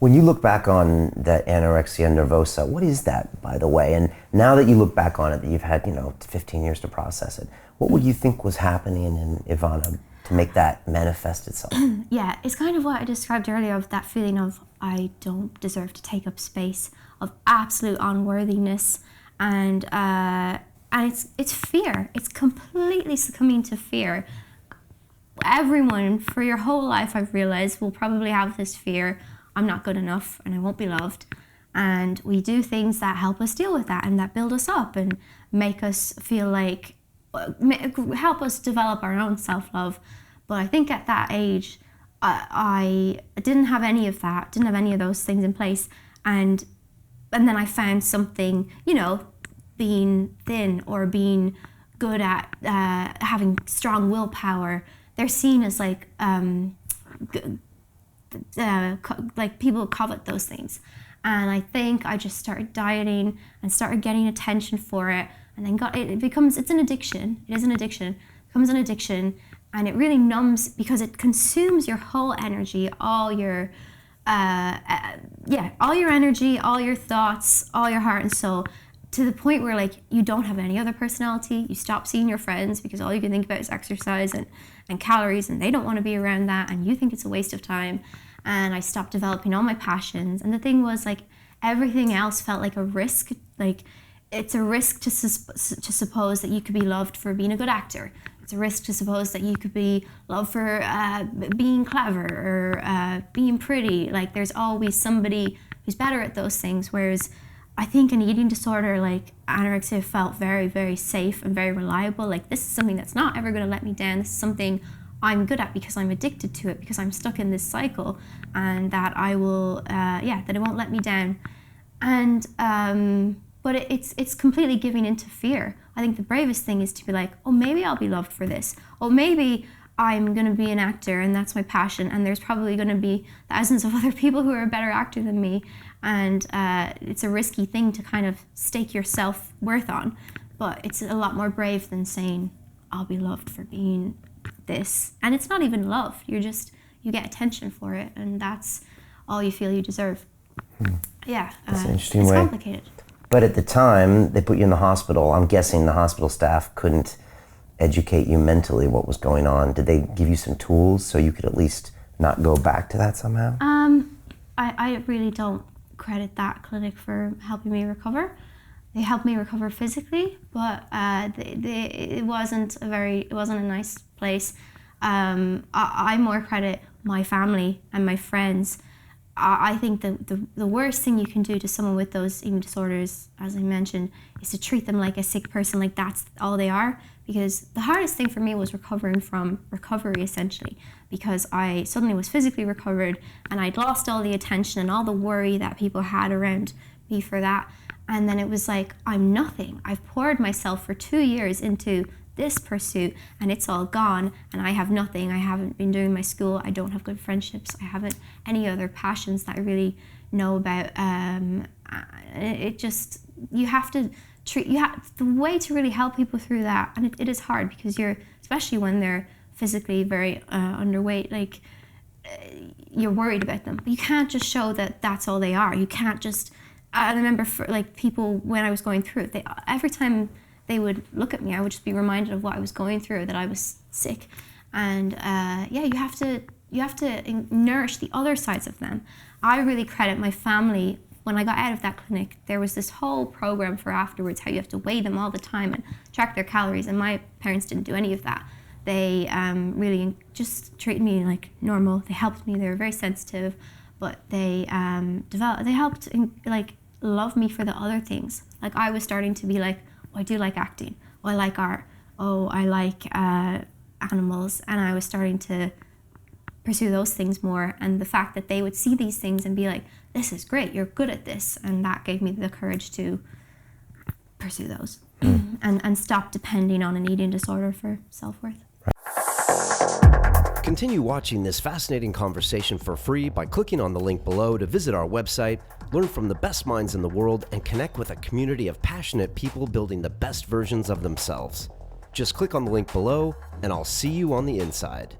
When you look back on that anorexia nervosa, what is that, by the way? And now that you look back on it, that you've had 15 years to process it, what would you think was happening in Evanna to make that manifest itself? Yeah, it's kind of what I described earlier, of that feeling of I don't deserve to take up space, of absolute unworthiness, and it's fear. It's completely succumbing to fear. Everyone, for your whole life, I've realized, will probably have this fear. I'm not good enough and I won't be loved. And we do things that help us deal with that and that build us up and make us feel like, help us develop our own self-love. But I think at that age, I didn't have any of that, didn't have any of those things in place. And then I found something, being thin or being good at having strong willpower. They're seen as like people covet those things. And I think I just started dieting and started getting attention for it, and then it's an addiction. It is an addiction. It becomes an addiction, and it really numbs because it consumes your whole energy, all your energy, all your thoughts, all your heart and soul, to the point where like you don't have any other personality. You stop seeing your friends because all you can think about is exercise and calories, and they don't want to be around that, and you think it's a waste of time. And I stopped developing all my passions. And the thing was, like, everything else felt like a risk. Like, it's a risk to suppose that you could be loved for being a good actor. It's a risk to suppose that you could be loved for being clever or being pretty. Like, there's always somebody who's better at those things. Whereas I think an eating disorder like anorexia felt very, very safe and very reliable. Like, this is something that's not ever going to let me down. This is something I'm good at because I'm addicted to it, because I'm stuck in this cycle, and that I will, that it won't let me down. And but it's completely giving into fear. I think the bravest thing is to be like, oh, maybe I'll be loved for this. Or maybe I'm going to be an actor and that's my passion, and there's probably going to be thousands of other people who are a better actor than me. And it's a risky thing to kind of stake your self-worth on. But it's a lot more brave than saying, I'll be loved for being this. And it's not even love. You get attention for it, and that's all you feel you deserve. Yeah, that's an interesting it's way. Complicated. But at the time they put you in the hospital, I'm guessing the hospital staff couldn't educate you mentally what was going on. Did they give you some tools so you could at least not go back to that somehow? I really don't credit that clinic for helping me recover. They helped me recover physically, but it wasn't a nice place. I more credit my family and my friends. I think the worst thing you can do to someone with those eating disorders, as I mentioned, is to treat them like a sick person, like that's all they are. Because the hardest thing for me was recovering from recovery, essentially, because I suddenly was physically recovered and I'd lost all the attention and all the worry that people had around me for that. And then it was like, I'm nothing. I've poured myself for 2 years into this pursuit and it's all gone, and I have nothing. I haven't been doing my school. I don't have good friendships. I haven't any other passions that I really know about. The way to really help people through that, and it is hard because especially when they're physically very underweight, like you're worried about them. But you can't just show that that's all they are. You can't just, I remember for like people when I was going through it, every time they would look at me, I would just be reminded of what I was going through, that I was sick. And you have to nourish the other sides of them. I really credit my family. When I got out of that clinic, there was this whole program for afterwards, how you have to weigh them all the time and track their calories, and my parents didn't do any of that. They really just treated me like normal. They helped me. They were very sensitive, but they helped like love me for the other things. Like I was starting to be like, oh, I do like acting. Oh, I like art. Oh, I like animals. And I was starting to pursue those things more. And the fact that they would see these things and be like, this is great, you're good at this. And that gave me the courage to pursue those and stop depending on an eating disorder for self-worth. Continue watching this fascinating conversation for free by clicking on the link below to visit our website, learn from the best minds in the world, and connect with a community of passionate people building the best versions of themselves. Just click on the link below, and I'll see you on the inside.